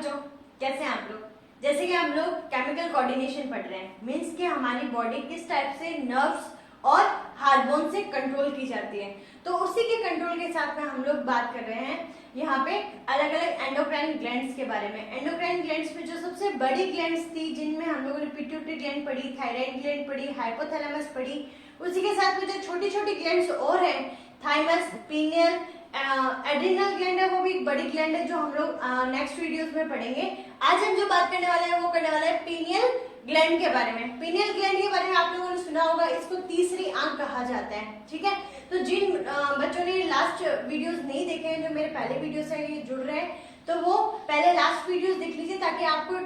बच्चों, कैसे हैं आप लोग। जैसे कि हम लोग केमिकल कोऑर्डिनेशन पढ़ रहे हैं, मीन्स कि हमारी बॉडी किस टाइप से नर्व्स और हार्मोन से कंट्रोल की जाती है। तो उसी के कंट्रोल के साथ में हम लोग बात कर रहे हैं यहाँ पे अलग अलग एंडोक्राइन ग्लैंड्स के बारे में। एंडोक्राइन ग्लैंड्स में जो सबसे बड़ी ग्लैंड्स थी, जिनमें हम लोगों ने पिट्यूटरी ग्लैंड पढ़ी, थायराइड ग्लैंड पढ़ी, हाइपोथैलेमस पढ़ी, उसी के साथ में जो छोटी छोटी ग्लैंड्स और हैं, थाइमस, पीनियल, एड्रिनल ग्लैंड है, वो भी एक बड़ी ग्लैंड है जो हम लोग नेक्स्ट वीडियोस में पढ़ेंगे। आज हम जो बात करने वाले हैं वो करने वाले हैं पीनियल ग्लैंड के बारे में। पीनियल ग्लैंड के बारे में आप लोगों ने सुना होगा, इसको तीसरी आंख कहा जाता है। ठीक है, तो जिन बच्चों ने लास्ट वीडियोस नहीं देखे हैं, जो मेरे पहले वीडियो से ये जुड़ रहे हैं, तो वो पहले लास्ट वीडियोस देख लीजिए, ताकि आपको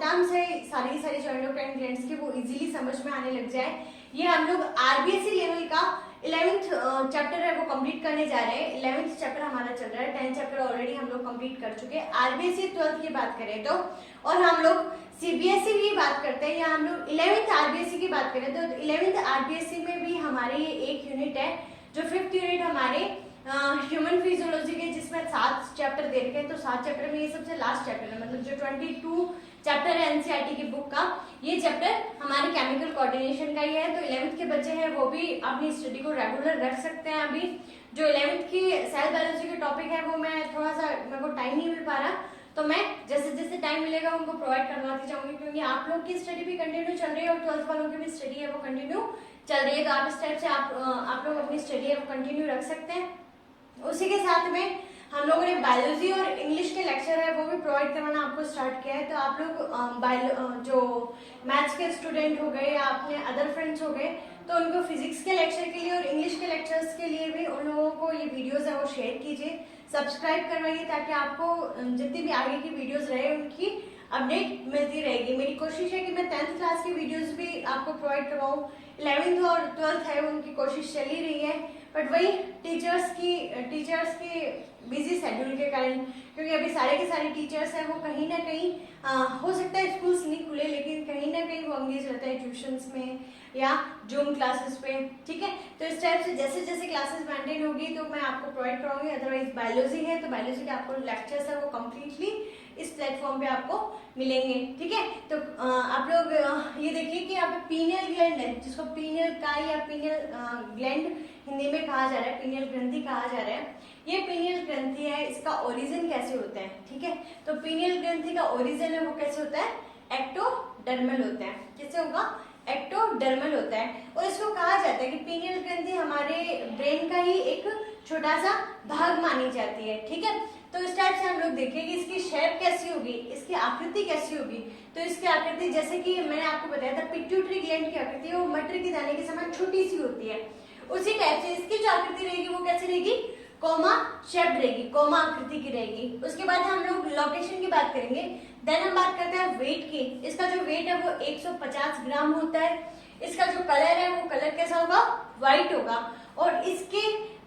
टर्म से सारी जो एंडोक्राइन ग्लैंड्स की वो इजीली समझ में आने लग जाए। ये हम लोग आरबीएससी लेवल का 11th चैप्टर है वो कंप्लीट करने जा रहे हैं। 11th चैप्टर हमारा चल रहा है, 10th चैप्टर ऑलरेडी हम लोग कंप्लीट कर चुके हैं। आरबीएससी 12th की बात करें तो, और हम लोग सीबीएसई की बात करते हैं, या हम लोग 11th आरबीएससी की बात करें तो 11th आरबीएससी में भी हमारे ये एक यूनिट है, जो 5th यूनिट हमारे ह्यूमन फिजियोलॉजी के, जिसमें 7 चैप्टर दे रखे हैं। तो 7 चैप्टर में ये सबसे लास्ट चैप्टर है, मतलब जो 22 चैप्टर है एनसीईआरटी की बुक का, ये चैप्टर हमारे केमिकल कोऑर्डिनेशन का ही है। तो 11th के बच्चे हैं वो भी अपनी स्टडी को रेगुलर रख सकते हैं। अभी जो 11th की सेल बायोलॉजी के टॉपिक है वो मैं थोड़ा सा, मेरे को टाइम नहीं मिल पा रहा, तो मैं जैसे जैसे टाइम मिलेगा उनको प्रोवाइड करवाती जाऊंगी, क्योंकि आप लोग की स्टडी भी कंटिन्यू चल रही है और 12th वालों की भी स्टडी है वो कंटिन्यू चल रही है। तो आप इस टाइप से आप लोग अपनी स्टडी है वो कंटिन्यू रख सकते हैं। उसी के साथ में हम लोगों ने बायोलॉजी और इंग्लिश के लेक्चर है वो भी प्रोवाइड करवाना आपको स्टार्ट किया है। तो आप लोग जो मैथ्स के स्टूडेंट हो गए या अपने अदर फ्रेंड्स हो गए, तो उनको फिजिक्स के लेक्चर के लिए और इंग्लिश के लेक्चर्स के लिए भी उन लोगों को ये वीडियोस है वो शेयर कीजिए, सब्सक्राइब करवाइए, ताकि आपको जितनी भी आगे की वीडियोस रहे उनकी अपडेट मिलती रहेगी। मेरी कोशिश है कि मैं 10th क्लास की वीडियोस भी आपको प्रोवाइड करवाऊँ। 11th और 12th है उनकी कोशिश चल ही रही है, बट वही टीचर्स की बिजी शेड्यूल के कारण, क्योंकि अभी सारे के सारे टीचर्स हैं वो कहीं ना कहीं हो सकता है स्कूल्स नहीं खुले, लेकिन कहीं ना कहीं वो एंगेज रहते हैं ट्यूशंस में या जूम क्लासेस पे। ठीक है, तो इस टाइप से जैसे जैसे क्लासेस मेंटेन होगी तो मैं आपको प्रोवाइड कराऊंगी। अदरवाइज बायोलॉजी है तो बायोलॉजी के आपको लेक्चर्स है वो कम्प्लीटली इस प्लेटफॉर्म पे आपको मिलेंगे। ठीक है, तो आप लोग ये देखिए कि यहाँ पे पीनियल ग्लैंड है, जिसको पीनियल काई या पीनियल ग्लैंड हिंदी में कहा जा रहा है, पीनियल ग्रंथि कहा जा रहा है। ये पीनियल ग्रंथि है, इसका ओरिजिन कैसे होता है। ठीक है, तो पीनियल ग्रंथि का ओरिजिन है वो कैसे होता है, एक्टोडर्मल होता है। कैसे होगा, एक्टोडर्मल होता है। और इसको कहा जाता है कि पीनियल ग्रंथि हमारे ब्रेन का ही एक छोटा सा भाग मानी जाती है। ठीक है, तो इस टाइप से हम लोग देखें कि इसकी शेप कैसी होगी, इसकी आकृति कैसी होगी। तो इसकी आकृति, जैसे कि मैंने आपको बताया था, पिट्यूटरी ग्लैंड की आकृति वो मटर के दाने के समान छोटी सी होती है। उसी टाइप से इसकी जो आकृति रहेगी वो कैसी रहेगी, कोमा शेप रहेगी, कोमा आकृति की रहेगी। उसके बाद हम लोग लोकेशन की बात करेंगे। देन हम बात करते हैं वेट की। इसका जो वेट है वो 150 ग्राम होता है। इसका जो कलर है वो कलर कैसा होगा, व्हाइट होगा। और इसकी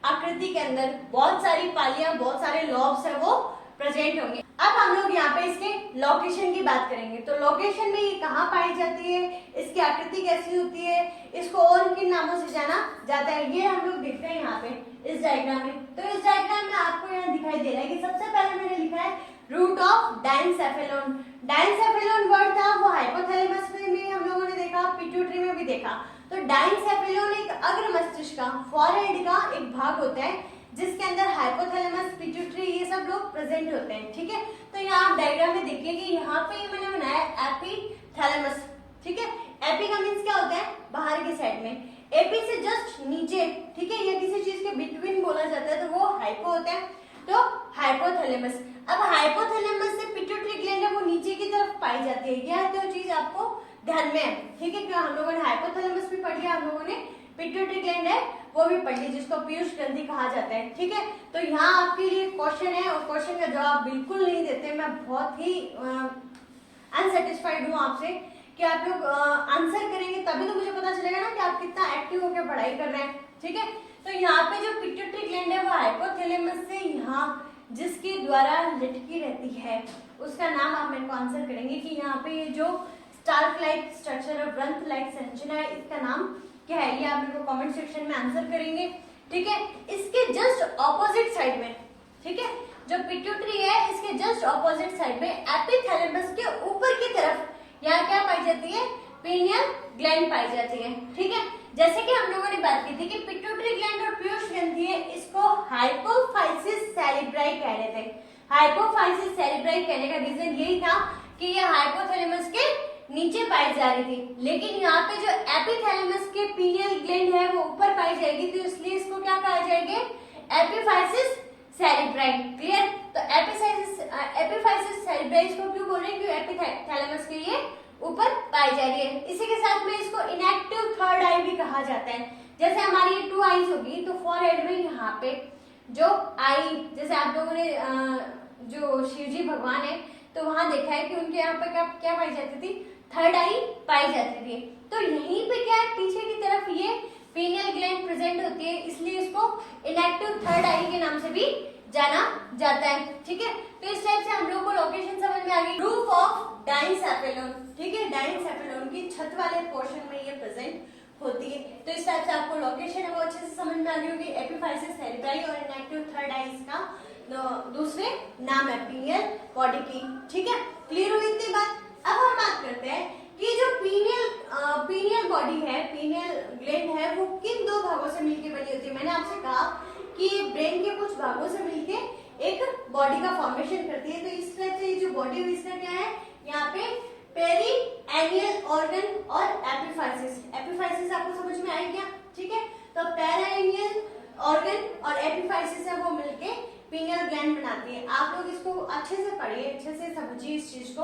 आकृति के अंदर बहुत सारी पालियां, बहुत सारे लॉब्स है वो प्रेजेंट होंगे। अब हम लोग यहाँ पे इसके लोकेशन की बात करेंगे। तो लोकेशन में ये कहाँ पाई जाती है, इसकी आकृति कैसी होती है, इसको और किन नामों से जाना जाता है, ये हम लोग देखते हैं यहाँ पे इस डायग्राम में। तो इस डायग्राम में आपको यहाँ दिखाई दे रहा है कि सबसे पहले मैंने लिखा है रूट ऑफ डायनसेफेलोन। डायनसेफेलोन वर्ड था वो हाइपोथैलेमस में भी हम लोगों ने देखा, पिट्यूटरी में भी देखा। तो डायनसेफेलोन एक अग्र मस्तिष्क का, फॉरहेड का एक भाग होता है, जिसके अंदर हाइपोथैलेमस, पिट्यूटरी ये सब लोग प्रेजेंट होते हैं। ठीक है, तो यहाँ आप डायग्राम में देखिए कि यहाँ पे मैंने बनाया एपीथैलेमस। ठीक है, एपी का मीन्स क्या होता है, बाहर की साइड में, एपी से जस्ट नीचे। ठीक है, या किसी चीज के बिटवीन बोला जाता है तो वो हाइपो होता है, तो हाइपोथैलेमस। अब हाइपोथैलेमस से पिट्यूटरी ग्लैंड है वो नीचे की तरफ पाई जाती है, यह तो चीज आपको ध्यान में है। ठीक है, हम लोगों ने हाइपोथैलेमस भी पढ़ लिया, हम लोगों ने पिट्यूटरी ग्लैंड है वो भी पढ़ ली, जिसको पीयूष ग्रंथि कहा जाता है। ठीक है, तो यहाँ आपके लिए क्वेश्चन है और क्वेश्चन का जवाब बिल्कुल नहीं देते। मैं बहुत ही अनसेटिस्फाइड हूँ आपसे कि आप लोग आंसर करेंगे, तभी तो मुझे पता चलेगा ना कि आप कितना एक्टिव होकर पढ़ाई कर रहे हैं। ठीक है, तो यहाँ पे जो पिट्यूटरी ग्लैंड है वो हाइपोथैलेमस से यहाँ जिसके द्वारा लटकी रहती है, उसका नाम आप मेरे को आंसर करेंगे कि यहाँ पे ये जो स्टार्क लाइक स्ट्रक्चर है, व्रंथ लाइक संरचना है, इसका नाम क्या है, ये आप मेरे को कमेंट सेक्शन में आंसर करेंगे। ठीक है, इसके जस्ट ऑपोजिट साइड में, ठीक है, जो पिट्यूटरी है इसके जस्ट ऑपोजिट साइड में एपिथैलेमस के ऊपर की तरफ यहाँ क्या पाई जाती है, पीनियल ग्लैंड पाई जाती है। ठीक है, जैसे कि हम लोगों ने बात की थी कि पिट्यूटरी ग्लैंड और पीयूष ग्रंथि है, इसको हाइपोफाइसिस सेरेब्राई कह रहे थे। हाइपोफाइसिस सेरेब्राई कहने का रीजन यही था कि ये हाइपोथैलेमस के नीचे पाई जा रही थी, लेकिन यहाँ पे जो एपिथैलेमस के पीनियल ग्लैंड है वो ऊपर पाई जाएगी, तो इसलिए इसको क्या कहा जाएगा, एपिफाइसिस सेरेब्राई। क्लियर? तो एपिफाइसिस सेरेब्राई इसको क्यों बोल रहे हैं, क्योंकि एपिथैलेमस के ये ऊपर पाई जा रही है। इसी के साथ में इसको इनएक्टिव थर्ड आई भी कहा जाता है। जैसे हमारी ये 2 आईज होगी तो फॉरहेड में यहाँ पे जो आई, जैसे आप लोगों ने जो शिव जी भगवान है तो वहां देखा है कि उनके यहाँ पे क्या पाई जाती थी, थर्ड आई पाई जाती थी। तो यहीं पे क्या है, पीछे की तरफ ये पीनियल ग्लैंड प्रेजेंट होती है, इसलिए इसको इनएक्टिव थर्ड आई के नाम से भी जाना जाता है। ठीक है, तो इस टाइप से हम लोग को लोकेशन समझ में आ गई। रूफ ऑफ डाइनसेफेलोन, ठीक है, डाइनसेफेलोन की छत वाले पोर्शन में ये प्रेजेंट होती है। तो इस टाइप से आपको लोकेशन है वो अच्छे से समझ में आ गई होगी। एपिफाइसिस सेरेब्राई और इनएक्टिव थर्ड आई का दूसरे नाम है पीनियल बॉडी की। ठीक है, क्लियर हुई इतनी बात। अब हम बात करते हैं कि जो पीनियल बॉडी है, पीनियल ग्लैंड है, वो किन 2 भागों से मिलकर बनी होती है। मैंने आपसे कहा कि ब्रेन के कुछ भागों से मिलकर एक बॉडी का फॉर्मेशन करती है। तो इस तरह से ये जो बॉडी है इसका क्या है, यहाँ पे पेरिएनियल ऑर्गन और एपिफाइसिस। एपिफाइसिस आपको समझ में आई क्या? ठीक है, तो पेरिएनियल ऑर्गन और एपिफाइसिस है वो मिलके पीनियल ग्लैंड बनाती है। आप लोग इसको अच्छे से पढ़िए, अच्छे से समझिए इस चीज को।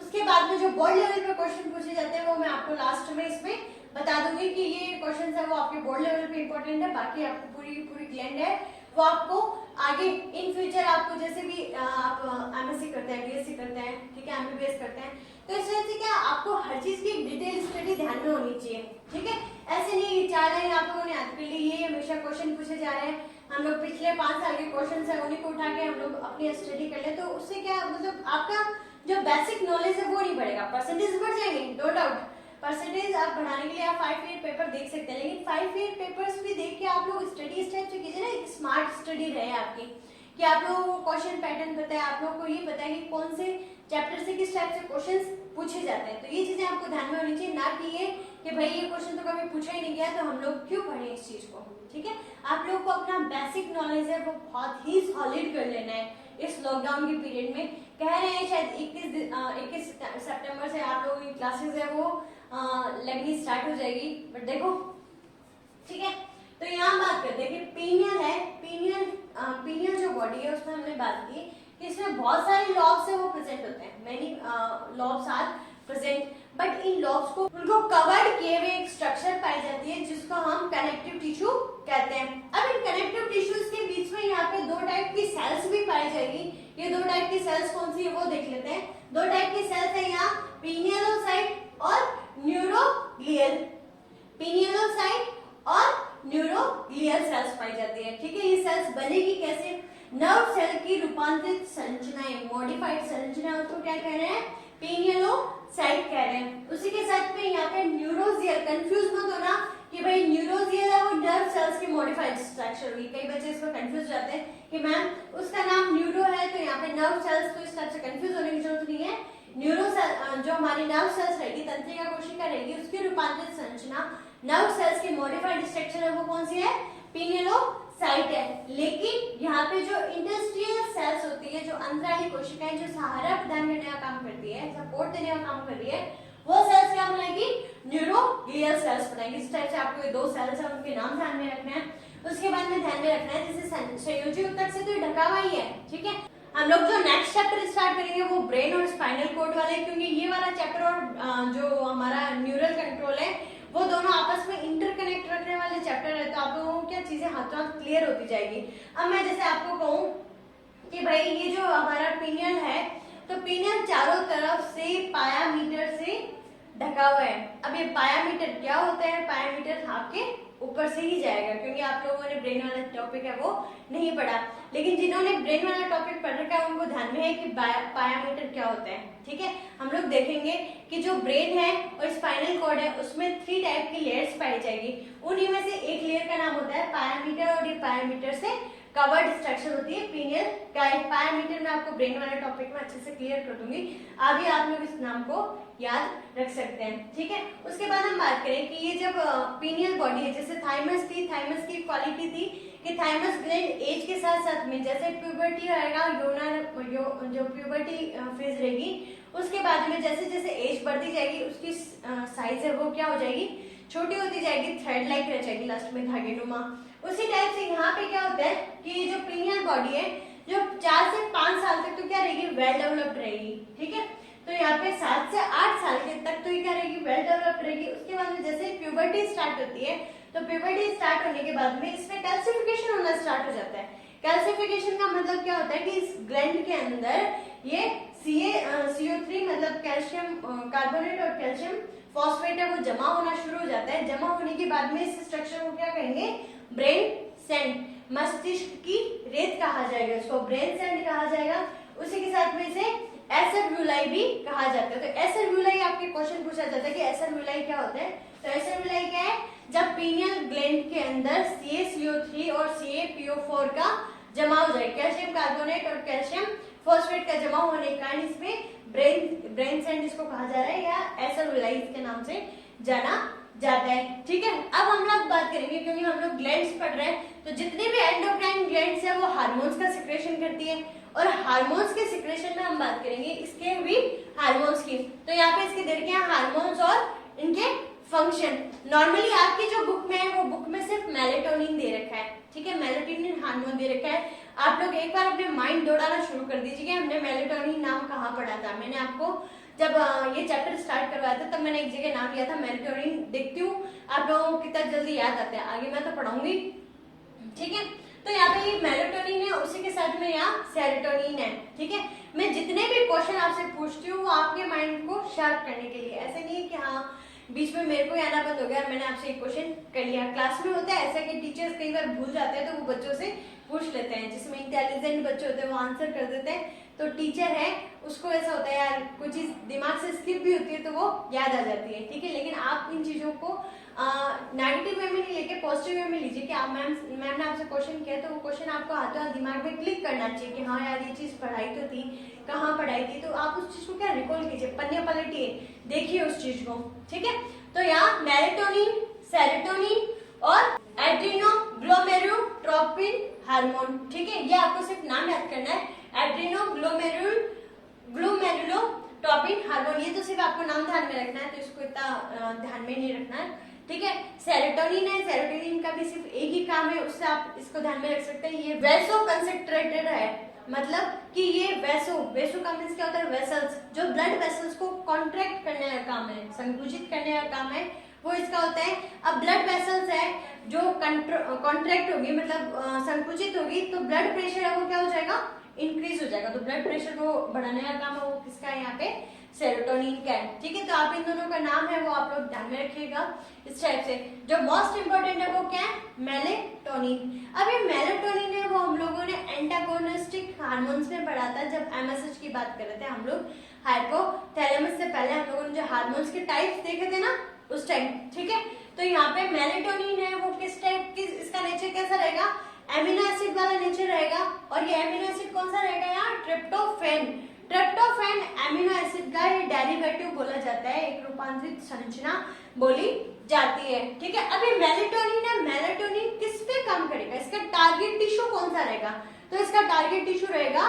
उसके बाद में जो बोर्ड लेवल पे क्वेश्चन पूछे जाते हैं वो मैं आपको लास्ट में इसमें बता दूंगी कि ये क्वेश्चन है वो आपके बोर्ड लेवल पे इंपॉर्टेंट है। बाकी आपको पूरी ग्लैंड है वो आपको आगे इन फ्यूचर आपको जैसे भी आप एमएससी करते हैं, बीएससी करते हैं, ठीक है, एमबीबीएस करते हैं, तो इस वजह से क्या आपको हर चीज की डिटेल स्टडी ध्यान में होनी चाहिए। ठीक है, ऐसे नहीं 4 लाइन आप लोगों ने याद कर ली, ये हमेशा क्वेश्चन पूछे जा रहे हैं। हम लोग पिछले 5 साल के क्वेश्चन है उन्हीं को उठा के हम लोग अपनी स्टडी कर ले, तो उससे क्या मतलब आपका जो बेसिक नॉलेज है वो नहीं बढ़ेगा, परसेंटेज बढ़ जाएंगे, नो डाउट। परसेंटेज आप बढ़ाने के लिए आप 5 ईयर पेपर देख सकते हैं, लेकिन 5 ईयर पेपर्स भी देख के आप लोग स्टडी इस टाइप से कीजिए ना, एक स्मार्ट स्टडी रहे आपकी, कि आप लोगों को क्वेश्चन पैटर्न पता है, आप लोगों को ये पता है कि कौन से चैप्टर से किस टाइप से क्वेश्चंस पूछे जाते हैं। तो ये चीजें आपको ध्यान में होनी चाहिए, ना कि ये कि भाई ये क्वेश्चन तो कभी पूछा ही नहीं गया तो हम लोग क्यों पढ़े इस चीज को। ठीक है, आप लोग को अपना बेसिक नॉलेज है वो बहुत ही सॉलिड कर लेना है इस लॉकडाउन के पीरियड में। कह रहे हैं शायद 21 सितंबर से आप लोगों की क्लासेस है वो लगनी स्टार्ट हो जाएगी, बट देखो। ठीक है, तो यहाँ बात करते हैं कि पीनियल है, पीनियल जो बॉडी है उसमें हमने बात की कि इसमें बहुत सारे लॉब्स है वो प्रेजेंट होते हैं, many lobes are present, but इन लॉब्स को उनको कवर्ड किए हुए एक स्ट्रक्चर पाई जाती है जिसको हम कनेक्टिव टिश्यू कहते हैं। अब इन कनेक्टिव टिश्यूज के बीच में यहाँ पे 2 टाइप की सेल्स भी पाई जाएगी। ये 2 टाइप की सेल्स कौन सी है वो देख लेते हैं। 2 टाइप की सेल्स है यहाँ, पिनियलोसाइट और न्यूरोग्लियल। पिनियलोसाइट और न्यूरोग्लियल सेल्स पाई जाती है। ठीक है, ये सेल्स बनेगी कैसे, नर्व सेल की रूपांतरित संरचनाएं, मॉडिफाइड संरचना, उसको क्या कह रहे हैं, पिनियलोसाइट कह रहे हैं। उसी के साथ में यहाँ पे न्यूरोजियल, कंफ्यूज मत होना कि भाई न्यूरोजियल है वो नर्व सेल्स की मॉडिफाइड स्ट्रक्चर हुई। कई बच्चे इसमें कंफ्यूज जाते हैं कि मैम उसका नाम न्यूरो है तो यहाँ पे नर्व सेल्स, तो इस टाइप से कंफ्यूज होने की जरूरत नहीं है। न्यूरो सेल जो हमारी नर्व सेल्स रहेगी, तंत्रिका कोशिका रहेगी, उसकी रूपांतरित संरचना नर्व सेल्स की मॉडिफाइड स्ट्रक्चर है वो कौन सी है, पिनियलोसाइट है। लेकिन यहाँ पे जो इंडस्ट्रियल सेल्स होती है, जो अंतराली कोशिकाएं जो सहारा प्रदान करने का काम करती है, सपोर्ट देने का काम कर रही है, वो सेल्स क्या बनाएगी, न्यूरोग्लियल सेल्स बनाएगी। इस टाइप से आपको ये 2 सेल्स है उनके नाम ध्यान में रखना है। उसके बाद में ध्यान में रखना है जैसे संयोजी ऊतक से तो ढका हुआ ही है। ठीक है, हम लोग जो नेक्स्ट चैप्टर स्टार्ट करेंगे वो ब्रेन और स्पाइनल कोड वाले, क्योंकि ये वाला चैप्टर और जो हमारा न्यूरल कंट्रोल है वो दोनों आपस में इंटरकनेक्ट रखने वाले चैप्टर है, तो आप लोगों को क्या चीजें हाथों हाथ क्लियर होती जाएगी। अब मैं जैसे आपको कहूँ कि भाई ये जो हमारा पिनियल है, तो पिनियल चारों तरफ से पायामीटर से ढका हुआ है। अब ये पायामीटर क्या होता है, पायामीटर आपके ऊपर से ही जाएगा, क्योंकि आप लोगों ने ब्रेन वाला टॉपिक है वो नहीं पढ़ा, लेकिन जिन्होंने ब्रेन वाला टॉपिक पढ़ रखा है उनको ध्यान में है कि पायामीटर क्या होता है। ठीक है, हम लोग देखेंगे कि जो ब्रेन है और स्पाइनल कॉर्ड है उसमें 3 टाइप की लेयर्स पाई जाएगी। उन्हीं में से एक लेयर का नाम होता है पायामीटर, और ये पायामीटर से कवर्ड स्ट्रक्चर होती है पीनियल पायामीटर में आपको ब्रेन वाले टॉपिक में अच्छे से क्लियर कर दूंगी, अभी आप लोग इस नाम को याद रख सकते हैं, ठीक है। उसके बाद हम बात करें कि ये जब पीनियल बॉडी है, जैसे थाइमस थी, थाइमस की क्वालिटी थी कि थाइमस ग्लैंड एज के साथ साथ में जैसे प्यूबर्टी आएगा, जो प्यूबर्टी फेज रहेगी, उसके बाद में जैसे जैसे एज बढ़ती जाएगी उसकी साइज है वो क्या हो जाएगी, छोटी होती जाएगी, थ्रेड लाइक रह जाएगी, लास्ट में धागेनुमा। उसी टाइप से यहाँ पे क्या होता है कि जो पीनियल बॉडी है जो 4 से 5 साल तक तो क्या रहेगी, वेल डेवलप्ड रहेगी, ठीक है। तो यहाँ पे 7 से 8 साल के तक तो ये क्या रहेगी, वेल डेवलप्ड रहेगी। उसके बाद में जैसे प्यूबर्टी स्टार्ट होती है तो प्यूबर्टी स्टार्ट होने के बाद में इसमें कैल्सिफिकेशन होना स्टार्ट हो जाता है। कैल्सिफिकेशन का मतलब क्या होता है कि इस ग्लैंड के अंदर ये CO3 मतलब कैल्शियम कार्बोनेट और कैल्शियम फॉस्फेट है वो जमा होना शुरू हो जाता है। जमा होने के बाद में इस स्ट्रक्चर को क्या कहेंगे, ब्रेन सैंड, मस्तिष्क की रेत कहा जाएगा, इसको ब्रेन सैंड कहा जाएगा। उसी के साथ में इसे एसरव्यूलाई भी कहा जाता है। तो एसरव्यूलाई आपके क्वेश्चन पूछा जाता है कि एसरव्यूलाई क्या होता है, तो एसरव्यूलाई क्या है, जब पीनियल ग्लैंड के अंदर CaCO3 और CaPO4 का जमा हो जाए, कैल्शियम कार्बोनेट और कैल्शियम फॉस्फेट का जमा होने के कारण इसमें ब्रेन सैंड इसको कहा जा रहा है या एसरव्यूलाई के नाम से जाना जाता है, ठीक है। अब हम लोग बात करेंगे क्योंकि हम लोग ग्लैंड्स पढ़ रहे हैं, तो जितने भी एंडोक्राइन ग्लैंड्स है वो हार्मोन्स का सिक्रेशन करती है, और हार्मोन्स के सिक्रेशन में हम बात करेंगे इसके भी हार्मोन्स की। तो यहाँ पे इसके दे रखे हैं हार्मोन्स और इनके फंक्शन। नॉर्मली आपकी जो बुक में है वो बुक में सिर्फ मेलेटोनिन दे रखा है, ठीक है, मेलेटोनिन हार्मोन दे रखा है। आप लोग एक बार अपने माइंड दौड़ाना शुरू कर दीजिए कि हमने मेलेटोनिन नाम कहाँ पढ़ा था। मैंने आपको जब ये चैप्टर स्टार्ट करवाया था तब मैंने एक जगह नाम लिया था मेलेटोनिन। देखती हूँ आप लोगों को कितना जल्दी याद आता है, आगे मैं तो पढ़ाऊंगी, ठीक है। तो यहाँ पे ये मेलेटोनिन है, उसी के साथ में यहाँ सेरोटोनिन है, ठीक है। मैं जितने भी क्वेश्चन आपसे पूछती हूँ वो आपके माइंड को शार्प करने के लिए, ऐसे नहीं है कि हाँ बीच में मेरे को आना बंद हो गया और मैंने आपसे एक क्वेश्चन कर लिया। क्लास में होता है ऐसा कि टीचर्स कई बार भूल जाते हैं तो वो बच्चों से पूछ लेते हैं, जिसमें इंटेलिजेंट बच्चे होते हैं वो आंसर कर देते हैं, तो टीचर है उसको ऐसा होता है यार कोई चीज दिमाग से स्किप भी होती है तो वो याद आ जाती है, ठीक है। लेकिन आप इन चीजों को नेगेटिव वे में नहीं लेके पॉजिटिव वे में लीजिए कि आप मैम ने आपसे क्वेश्चन किया तो वो क्वेश्चन आपको हाथों हाथ दिमाग में क्लिक करना चाहिए कि हाँ यार ये चीज पढ़ाई तो थी, कहाँ पढ़ाई थी, तो आप उस चीज को क्या रिकॉल कीजिए, पन्ने पलटिए, देखिए उस चीज को, ठीक है। तो यहाँ मेलेटोनिन, सेरोटोनिन और एड्रेनोग्लोमेरुलोट्रोपिन हार्मोन, ठीक है, ये आपको सिर्फ नाम याद करना है, एड्रेनोग्लोमेरुलोट्रोपिन हार्मोन। ये तो सिर्फ आपको नाम ध्यान में रखना है, तो इसको इतना ध्यान में नहीं रखना है, ठीक है। सेरोटोनिन है, सेरोटोनिन का भी सिर्फ एक ही काम है, उससे आप इसको ध्यान में रख सकते हैं, ये वेसोकंस्ट्रिक्टेड है, मतलब कि ये वेसो का मींस क्या होता है, वेसल्स, जो ब्लड वेसल्स को कॉन्ट्रैक्ट करने का काम है, संकुचित करने का काम है, वो इसका होता है। अब ब्लड वेसल्स है जो कॉन्ट्रैक्ट होगी मतलब संकुचित होगी तो ब्लड प्रेशर है वो क्या हो जाएगा, इंक्रीज हो जाएगा, तो ब्लड प्रेशर को बढ़ाने का काम है वो किसका है, यहाँ पे सेरोटोनिन का है, ठीक है। तो आप इन दोनों का नाम है वो आप लोग ध्यान में रखिएगा इस टाइप से। जो मोस्ट इंपोर्टेंट है वो क्या है, मेलेटोनिन। अब ये मेलेटोनिन है वो हम लोगों ने एंटागोनिस्टिक हार्मोन्स में पढ़ा था जब MSH की बात कर रहे थे हम लोग, हाइपोथैलेमस से पहले हम लोगों ने जो हार्मोन्स के टाइप्स देखे थे ना उस टाइम, ठीक है। तो यहाँ पे मेलेटोनिन है वो किस टाइप की, इसका नेचर कैसा रहेगा, एमिनो एसिड वाला नेचर रहेगा, और ये एमिनो एसिड कौन सा रहेगा यहाँ, ट्रिप्टोफैन। ट्रिप्टोफैन एमिनो एसिड का ये डेरिवेटिव बोला जाता है, एक रूपांतरित संरचना बोली जाती है, ठीक है। अब ये मेलेटोनिन है, मेलेटोनिन किस पे काम करेगा, इसका टारगेट टिश्यू कौन सा रहेगा, तो इसका टारगेट टिश्यू रहेगा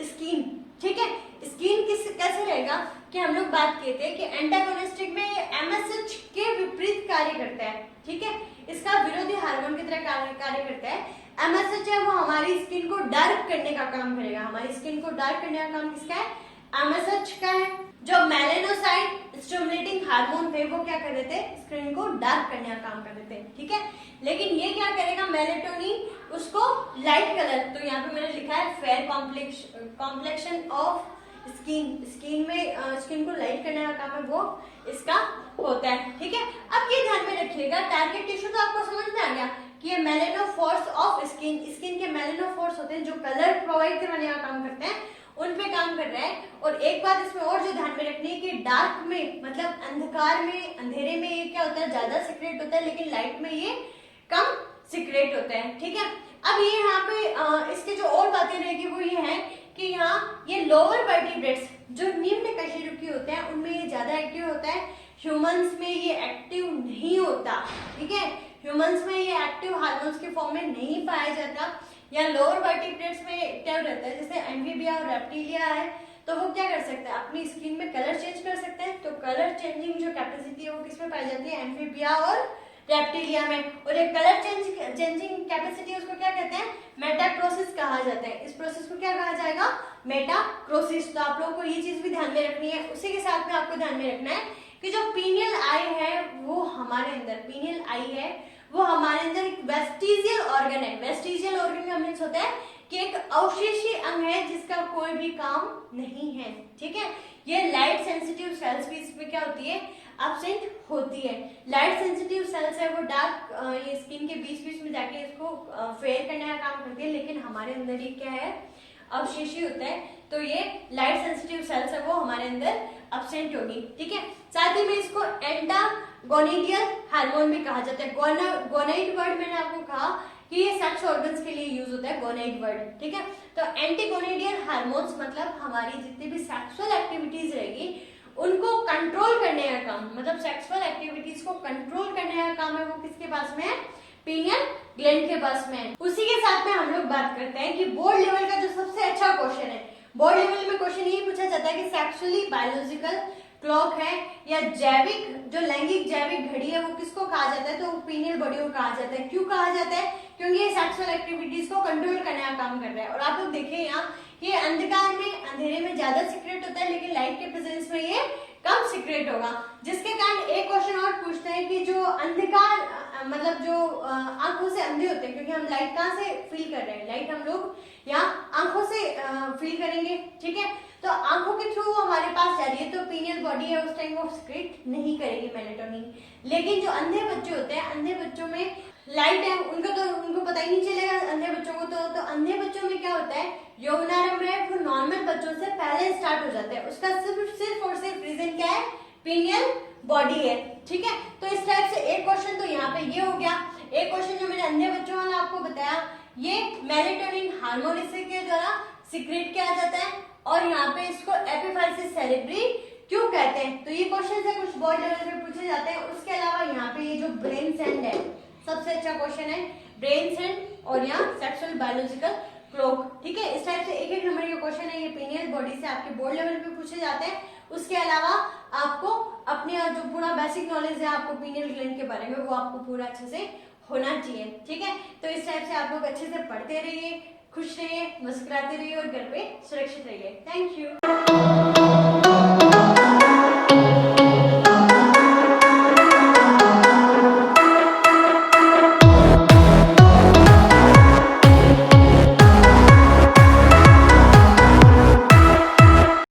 स्किन, ठीक है। स्किन कैसे रहेगा कि हम लोग बात किए थे कि एंटागोनिस्टिक में ये MSH के विपरीत कार्य करता है, ठीक है, इसका विरोधी हार्मोन की तरह कार्य करता है। MSH है वो हमारी स्किन को डार्क करने का काम करेगा, हमारी स्किन को डार्क करने का काम किसका है, MSH का है। जो मेलेनोसाइट स्टिमुलेटिंग हार्मोन थे वो क्या कर रहे थे, स्किन को डार्क करने का काम कर रहे थे, ठीक है। लेकिन ये क्या करेगा मेलेटोनिन, उसको लाइट कलर, तो यहाँ पे मैंने लिखा है फेयर कॉम्प्लेक्शन ऑफ स्किन में स्किन को लाइट करने का काम है वो इसका होता है, ठीक है। अब ये ध्यान में रखिएगा, टारगेट टिश्यू तो आपको समझ में आ गया कि ये मेलेनोफोर्स ऑफ स्किन के मेलेनोफोर्स होते हैं जो कलर प्रोवाइड करवाने का काम करते हैं, उन पे काम कर रहा है। और एक बात इसमें और जो ध्यान में रखनी है कि डार्क में मतलब अंधकार में, अंधेरे में ये क्या होता है, ज्यादा सिक्रेट होता है, लेकिन लाइट में ये कम सिक्रेट होता है, ठीक है। अब ये यहाँ पे इसके जो और बातें रहेगी वो ये है कि यहाँ ये लोअर वर्टिब्रेट्स जो निम्न कशेरुकी होते हैं उनमें ये ज्यादा एक्टिव होता है, ह्यूमंस में ये एक्टिव नहीं होता, ठीक है। ह्यूमंस में ये एक्टिव हार्मोन्स के फॉर्म में नहीं पाया जाता, या लोअर वर्टिब्रेट्स में एक्टिव रहता है। जैसे एम्फीबिया और रेप्टिलिया है, तो वो क्या कर सकते हैं, अपनी स्किन में कलर चेंज कर सकते हैं। तो कलर चेंजिंग जो कैपेसिटी है वो किसमें पाई जाती है, एम्फीबिया और रेप्टिलिया में। और एक कलर चेंजिंग कैपेसिटी उसको क्या कहते हैं, मेटाक्रोसिस कहा जाता है। इस प्रोसेस को क्या कहा जाएगा, मेटाक्रोसिस। तो आप लोगों को ये चीज भी ध्यान में रखनी है। उसी के साथ में आपको ध्यान में रखना है कि जो पीनियल आई है वो हमारे अंदर, पीनियल आई है वो हमारे अंदर एक वेस्टिजियल ऑर्गन है। वेस्टिजियल ऑर्गन का मीन्स होता है कि एक अवशेषी अंग है जिसका कोई भी काम नहीं है, ठीक है। ये लाइट सेंसिटिव सेल्स भी इसमें क्या होती है, एब्सेंट होती है। लाइट सेंसिटिव सेल्स है वो डार्क ये स्किन के बीच बीच में जाके इसको फेयर करने का काम करती है, लेकिन हमारे अंदर ये क्या है, अवशेषी होता है। तो ये लाइट सेंसिटिव सेल्स है वो हमारे अंदर एब्सेंट होगी, ठीक है। साथ ही में इसको एंटागोनिडियल हार्मोन भी कहा जाता है। गोनाइड वर्ड मैंने आपको कहा कि ये सेक्स ऑर्गन्स के लिए यूज होता है, गोनाइड वर्ड, ठीक है। तो एंटीगोनिडियल हार्मोन्स मतलब हमारी जितनी भी सेक्सुअल एक्टिविटीज रहेगी उनको कंट्रोल करने का काम, मतलब सेक्सुअल एक्टिविटीज को कंट्रोल करने का काम है वो किसके पास में है, पीनियल ग्लैंड के पास में है। उसी के साथ में हम लोग बात करते हैं कि बोर्ड लेवल का जो सबसे अच्छा क्वेश्चन है, बोर्ड लेवल में क्वेश्चन ये पूछा जाता है कि सेक्सुअली बायोलॉजिकल क्लॉक है या जैविक जो लैंगिक जैविक घड़ी है वो किसको कहा जाता है, तो पीनियल बॉडी को कहा जाता है। क्यों कहा जाता है, क्योंकि ये सेक्सुअल एक्टिविटीज को कंट्रोल करने का काम कर रहा है। और आप लोग देखिए यहाँ ये अंधकार में, अंधेरे में ज्यादा सीक्रेट होता है, लेकिन लाइट के प्रेजेंस में ये कम सीक्रेट होगा। जिसके कारण एक क्वेश्चन और पूछते हैं कि जो अंधकार मतलब जो आंखों से अंधे होते हैं, क्योंकि हम लाइट कहाँ से फील कर रहे हैं, लाइट हम लोग यहाँ आंखों से फील करेंगे, ठीक है। तो आंखों के थ्रू हमारे पास जा रही है, तो पीनियल बॉडी है उस टाइम वो सीक्रेट नहीं करेगी मेलाटोनिन। लेकिन जो अंधे बच्चे होते हैं, अंधे बच्चों में लाइट है उनको पता ही नहीं चलेगा अंधे बच्चों को। तो अंधे बच्चों में क्या होता है, यौनारंभ है वो नॉर्मल बच्चों से पहले स्टार्ट हो जाता है। उसका सिर्फ और सिर्फ रीजन क्या है, पीनियल बॉडी है, ठीक है। तो इस टाइप से एक क्वेश्चन तो यहाँ पे ये हो गया। एक क्वेश्चन जो मैंने अंधे बच्चों वाला आपको बताया, ये मेलाटोनिन हार्मोन इसके द्वारा सीक्रेट किया जाता है, और यहाँ पे इसको एपिफाइसिस सेरेब्री क्यों कहते हैं। तो ये क्वेश्चन है कुछ बोर्ड लेवल पे पूछे जाते हैं। उसके अलावा यहाँ पे ये जो ब्रेन सेंड है सबसे अच्छा क्वेश्चन है, ब्रेन सेंड और यहाँ सेक्सुअल बायोलॉजिकल क्लॉक, ठीक है। इस टाइप से एक एक नंबर के क्वेश्चन है ये पीनियल बॉडी से आपके बोर्ड लेवल पे पूछे जाते हैं। उसके अलावा आपको अपने जो पूरा बेसिक नॉलेज है आपको पीनियल ग्लैंड के बारे में वो आपको पूरा अच्छे से होना चाहिए, ठीक है। तो इस टाइप से आप लोग अच्छे से पढ़ते रहिए, खुश रहिए, मुस्कुराते रहिए और घर पे सुरक्षित रहिए। Thank you.